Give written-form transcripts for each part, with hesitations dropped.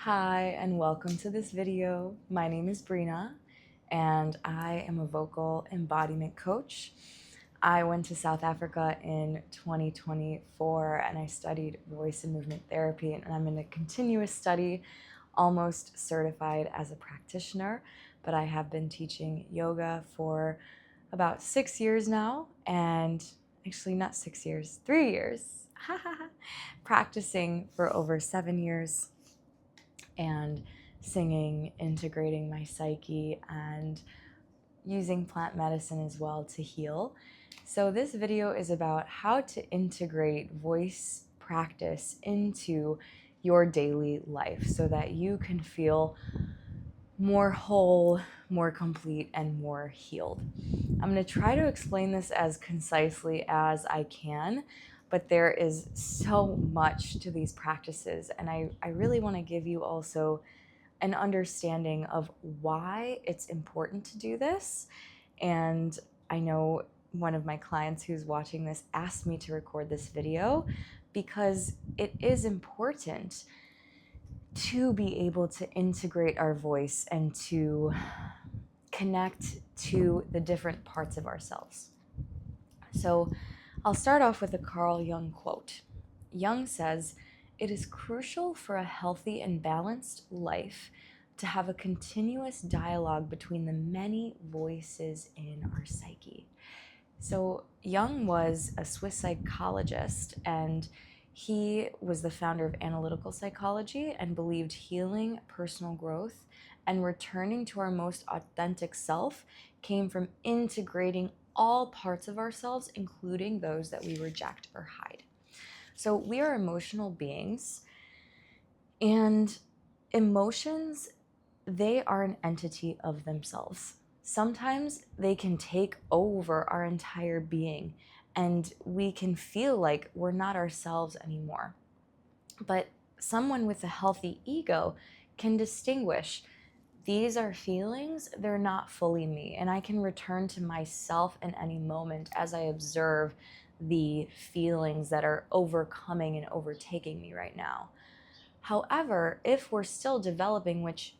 Hi, and welcome to this video. My name is Brina, and I am a vocal embodiment coach. I went to South Africa in 2024, and I studied voice and movement therapy, and I'm in a continuous study, almost certified as a practitioner, but I have been teaching yoga for about 6 years now, and actually not 6 years, 3 years, practicing for over 7 years, and singing, integrating my psyche, and using plant medicine as well to heal. So this video is about how to integrate voice practice into your daily life so that you can feel more whole, more complete, and more healed. I'm going to try to explain this as concisely as I can, but there is so much to these practices, and I really want to give you also an understanding of why it's important to do this. And I know one of my clients who's watching this asked me to record this video because it is important to be able to integrate our voice and to connect to the different parts of ourselves. So I'll start off with a Carl Jung quote. Jung says, "It is crucial for a healthy and balanced life to have a continuous dialogue between the many voices in our psyche." So Jung was a Swiss psychologist, and he was the founder of analytical psychology and believed healing, personal growth, and returning to our most authentic self came from integrating all parts of ourselves, including those that we reject or hide. So we are emotional beings, and emotions, they are an entity of themselves. Sometimes they can take over our entire being, and we can feel like we're not ourselves anymore. But someone with a healthy ego can distinguish, these are feelings, they're not fully me, and I can return to myself in any moment as I observe the feelings that are overcoming and overtaking me right now. However, if we're still developing, which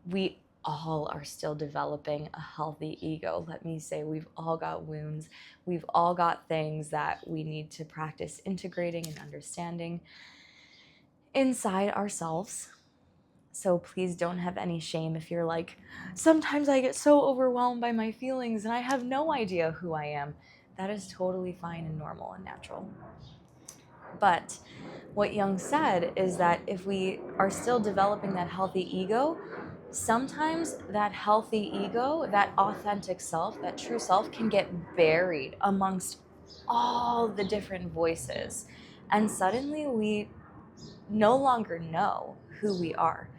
we all are still developing a healthy ego. Let me say, we've all got wounds. We've all got things that we need to practice integrating and understanding inside ourselves. So please don't have any shame if you're like, sometimes I get so overwhelmed by my feelings and I have no idea who I am. That is totally fine and normal and natural. But what Jung said is that if we are still developing that healthy ego, sometimes that healthy ego, that authentic self, that true self can get buried amongst all the different voices. And suddenly we no longer know who we are.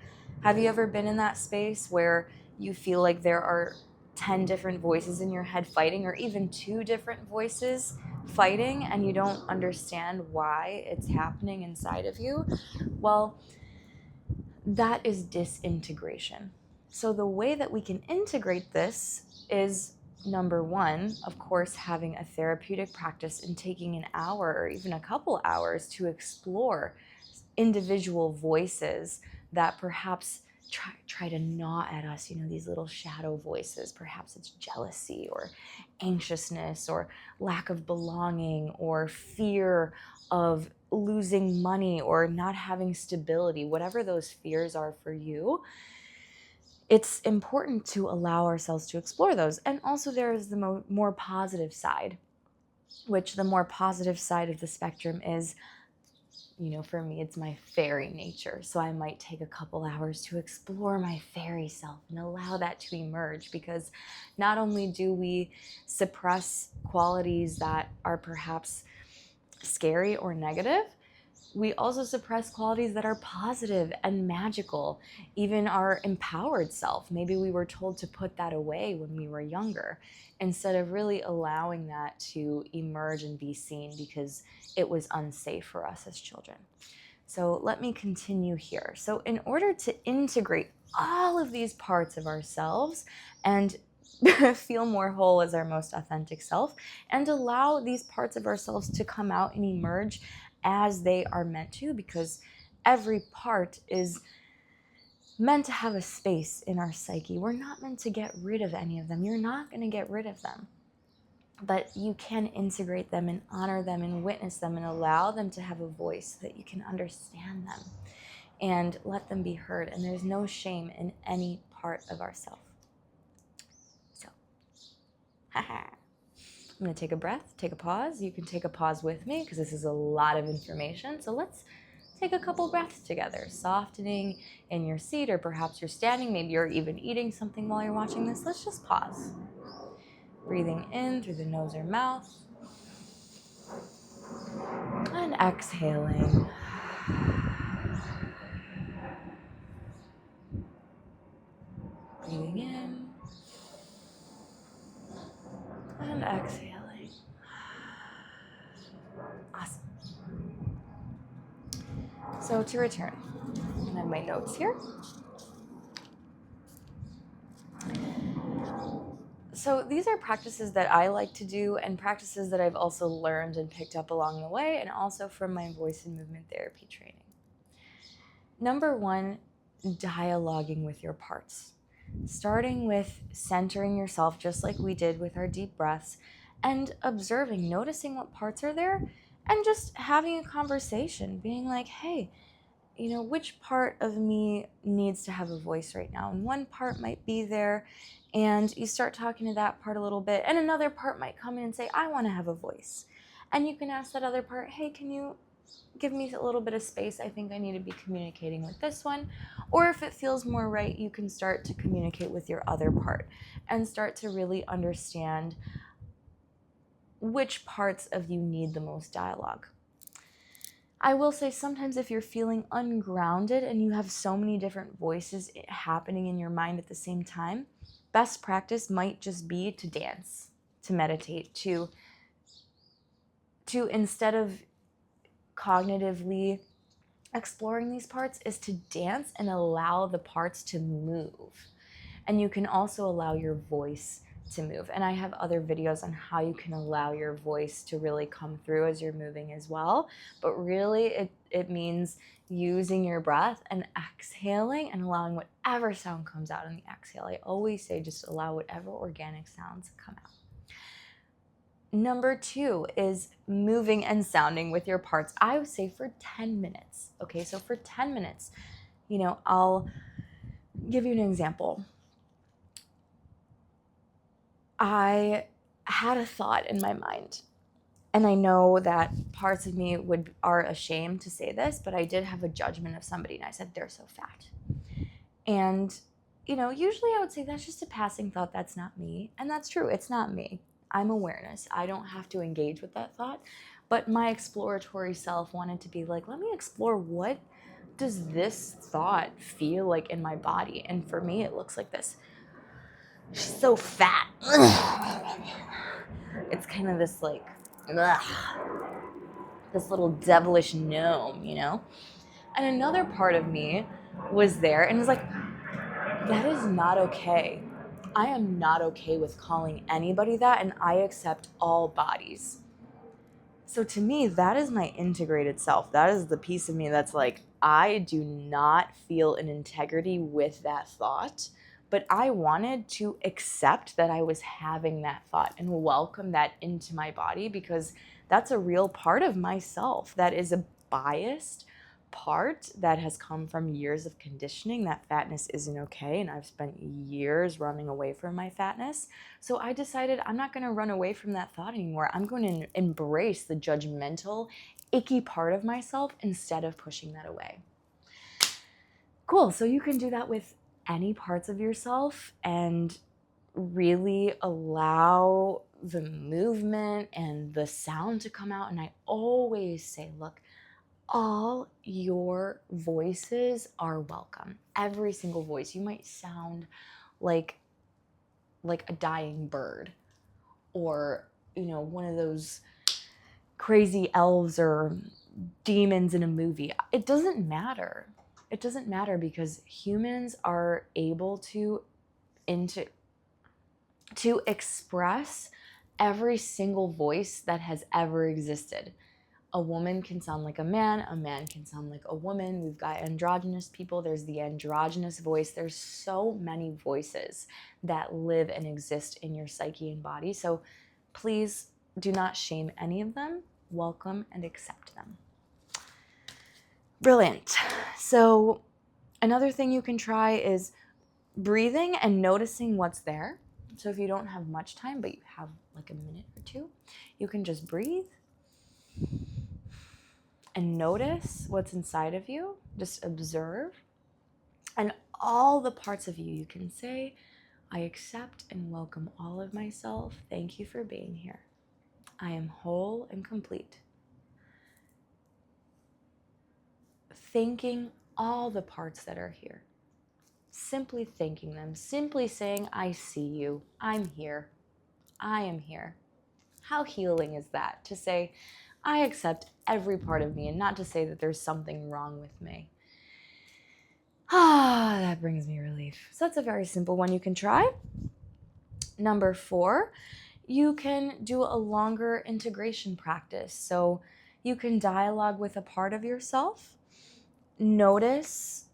Have you ever been in that space where you feel like there are 10 different voices in your head fighting, or even 2 different voices fighting, and you don't understand why it's happening inside of you? Well, that is disintegration. So the way that we can integrate this is, number one, of course, having a therapeutic practice and taking an hour or even a couple hours to explore individual voices that perhaps try to gnaw at us, these little shadow voices. Perhaps it's jealousy or anxiousness or lack of belonging or fear of losing money or not having stability, whatever those fears are for you. It's important to allow ourselves to explore those. And also there is the more positive side, which the more positive side of the spectrum is, for me, it's my fairy nature. So I might take a couple hours to explore my fairy self and allow that to emerge, because not only do we suppress qualities that are perhaps scary or negative, we also suppress qualities that are positive and magical, even our empowered self. Maybe we were told to put that away when we were younger, instead of really allowing that to emerge and be seen because it was unsafe for us as children. So let me continue here. So in order to integrate all of these parts of ourselves and feel more whole as our most authentic self, and allow these parts of ourselves to come out and emerge as they are meant to, because every part is meant to have a space in our psyche. We're not meant to get rid of any of them. You're not going to get rid of them. But you can integrate them and honor them and witness them and allow them to have a voice so that you can understand them and let them be heard. And there's no shame in any part of ourself. So, I'm going to take a breath, take a pause. You can take a pause with me because this is a lot of information. So let's take a couple breaths together, softening in your seat, or perhaps you're standing. Maybe you're even eating something while you're watching this. Let's just pause. Breathing in through the nose or mouth. And exhaling. Breathing in. And exhaling. Awesome. So to return, I have my notes here. So these are practices that I like to do and practices that I've also learned and picked up along the way, and also from my voice and movement therapy training. Number one, dialoguing with your parts. Starting with centering yourself just like we did with our deep breaths and observing, noticing what parts are there, and just having a conversation, being like, hey, which part of me needs to have a voice right now? And one part might be there, and you start talking to that part a little bit, and another part might come in and say, I want to have a voice. And you can ask that other part, hey, can you give me a little bit of space? I think I need to be communicating with this one. Or if it feels more right, you can start to communicate with your other part and start to really understand which parts of you need the most dialogue. I will say sometimes if you're feeling ungrounded and you have so many different voices happening in your mind at the same time, best practice might just be to dance, to meditate, to instead of cognitively exploring these parts, is to dance and allow the parts to move. And you can also allow your voice to move. And I have other videos on how you can allow your voice to really come through as you're moving as well. But really it means using your breath and exhaling and allowing whatever sound comes out in the exhale. I always say just allow whatever organic sounds come out. Number two is moving and sounding with your parts. I would say for 10 minutes. Okay, so for 10 minutes, I'll give you an example. I had a thought in my mind, and I know that parts of me are ashamed to say this, but I did have a judgment of somebody, and I said, they're so fat. And, usually I would say that's just a passing thought. That's not me. And that's true. It's not me. I'm awareness. I don't have to engage with that thought. But my exploratory self wanted to be like, let me explore, what does this thought feel like in my body? And for me, it looks like this. She's so fat. It's kind of this like, this little devilish gnome, And another part of me was there and was like, that is not okay. I am not okay with calling anybody that, and I accept all bodies. So to me, that is my integrated self. That is the piece of me that's like, I do not feel an integrity with that thought, but I wanted to accept that I was having that thought and welcome that into my body, because that's a real part of myself that is a biased part that has come from years of conditioning that fatness isn't okay, and I've spent years running away from my fatness. So I decided I'm not going to run away from that thought anymore. I'm going to embrace the judgmental, icky part of myself instead of pushing that away. Cool. So you can do that with any parts of yourself and really allow the movement and the sound to come out. And I always say, look, all your voices are welcome. Every single voice. You might sound like a dying bird, or one of those crazy elves or demons in a movie. It doesn't matter. It doesn't matter, because humans are able to express every single voice that has ever existed. A woman can sound like a man can sound like a woman. We've got androgynous people, there's the androgynous voice. There's so many voices that live and exist in your psyche and body. So please do not shame any of them. Welcome and accept them. Brilliant. So another thing you can try is breathing and noticing what's there. So if you don't have much time, but you have like a minute or two, you can just breathe and notice what's inside of you. Just observe. And all the parts of you, you can say, I accept and welcome all of myself. Thank you for being here. I am whole and complete. Thanking all the parts that are here. Simply thanking them. Simply saying, I see you. I'm here. I am here. How healing is that? To say, I accept every part of me, and not to say that there's something wrong with me. That brings me relief. So that's a very simple one you can try. Number 4, you can do a longer integration practice. So you can dialogue with a part of yourself. Notice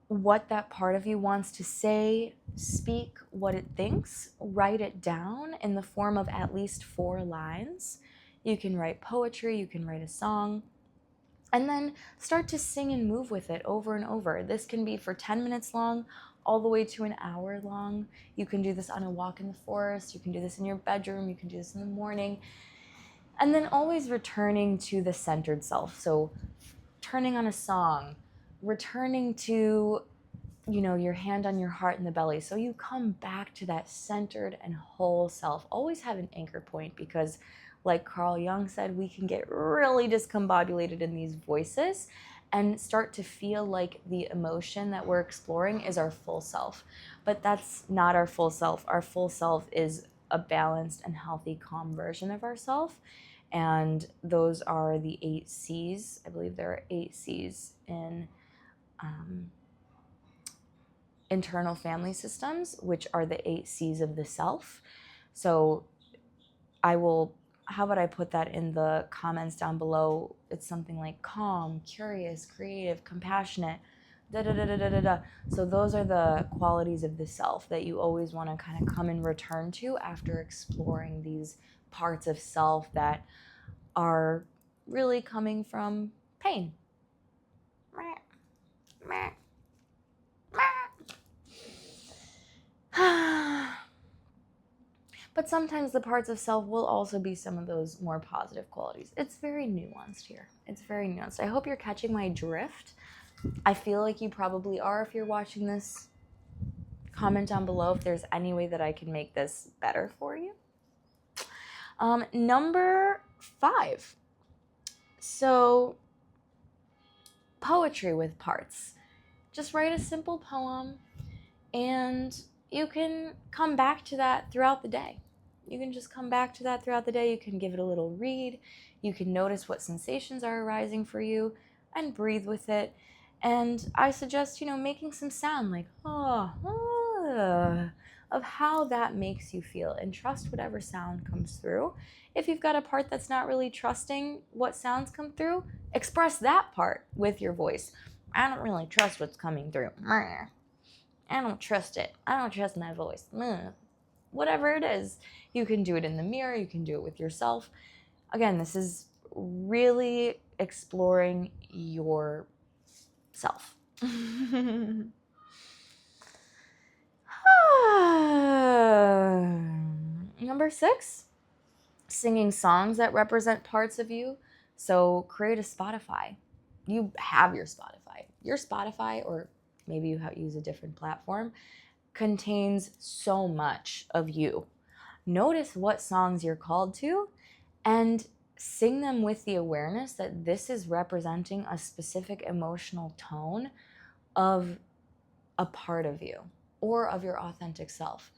what that part of you wants to say, speak what it thinks, write it down in the form of at least 4 lines. You can write poetry, you can write a song, and then start to sing and move with it over and over. This can be for 10 minutes long, all the way to an hour long. You can do this on a walk in the forest, you can do this in your bedroom, you can do this in the morning. And then always returning to the centered self. So turning on a song, returning to your hand on your heart and the belly. So you come back to that centered and whole self. Always have an anchor point, because like Carl Jung said, we can get really discombobulated in these voices and start to feel like the emotion that we're exploring is our full self. But that's not our full self. Our full self is a balanced and healthy, calm version of ourself. And those are the 8 C's. I believe there are 8 C's in internal family systems, which are the 8 C's of the self. So how about I put that in the comments down below? It's something like calm, curious, creative, compassionate, da-da-da-da-da-da. So those are the qualities of the self that you always want to kind of come and return to after exploring these parts of self that are really coming from pain. But sometimes the parts of self will also be some of those more positive qualities. It's very nuanced here. It's very nuanced. I hope you're catching my drift. I feel like you probably are if you're watching this. Comment down below if there's any way that I can make this better for you. Number 5. So, poetry with parts. Just write a simple poem, and you can come back to that throughout the day. You can just come back to that throughout the day. You can give it a little read. You can notice what sensations are arising for you and breathe with it. And I suggest, making some sound like, of how that makes you feel, and trust whatever sound comes through. If you've got a part that's not really trusting what sounds come through, express that part with your voice. I don't really trust what's coming through. I don't trust it. I don't trust my voice. Whatever it is, you can do it in the mirror. You can do it with yourself. Again, this is really exploring yourself. Number 6, singing songs that represent parts of you. So create a Spotify. You have your Spotify. Your Spotify, or maybe you use a different platform, contains so much of you. Notice what songs you're called to and sing them with the awareness that this is representing a specific emotional tone of a part of you or of your authentic self.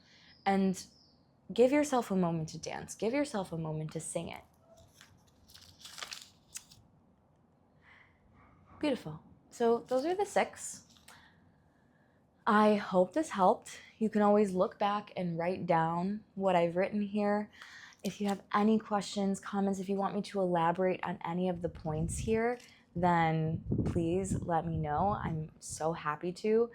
And give yourself a moment to dance. Give yourself a moment to sing it. Beautiful. So those are the 6. I hope this helped. You can always look back and write down what I've written here. If you have any questions, comments, if you want me to elaborate on any of the points here, then please let me know. I'm so happy to.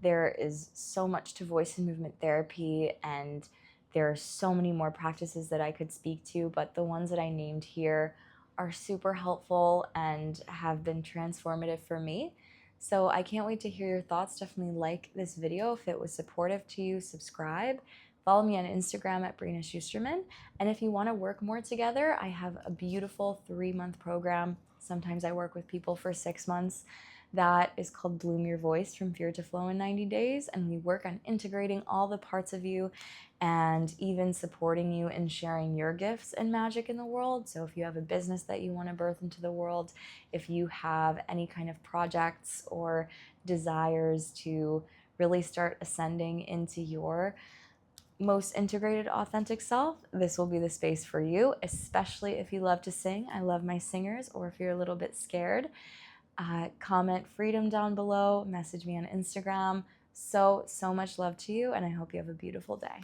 There is so much to voice and movement therapy, and there are so many more practices that I could speak to, but the ones that I named here are super helpful and have been transformative for me. So I can't wait to hear your thoughts. Definitely like this video if it was supportive to you. Subscribe. Follow me on Instagram at Brina Schusterman. And if you want to work more together, I have a beautiful 3-month program. Sometimes I work with people for 6 months. That is called Bloom Your Voice from Fear to Flow in 90 Days. And we work on integrating all the parts of you and even supporting you in sharing your gifts and magic in the world. So if you have a business that you want to birth into the world, if you have any kind of projects or desires to really start ascending into your most integrated, authentic self, this will be the space for you, especially if you love to sing. I love my singers. Or if you're a little bit scared, comment freedom down below, message me on Instagram. So much love to you, and I hope you have a beautiful day.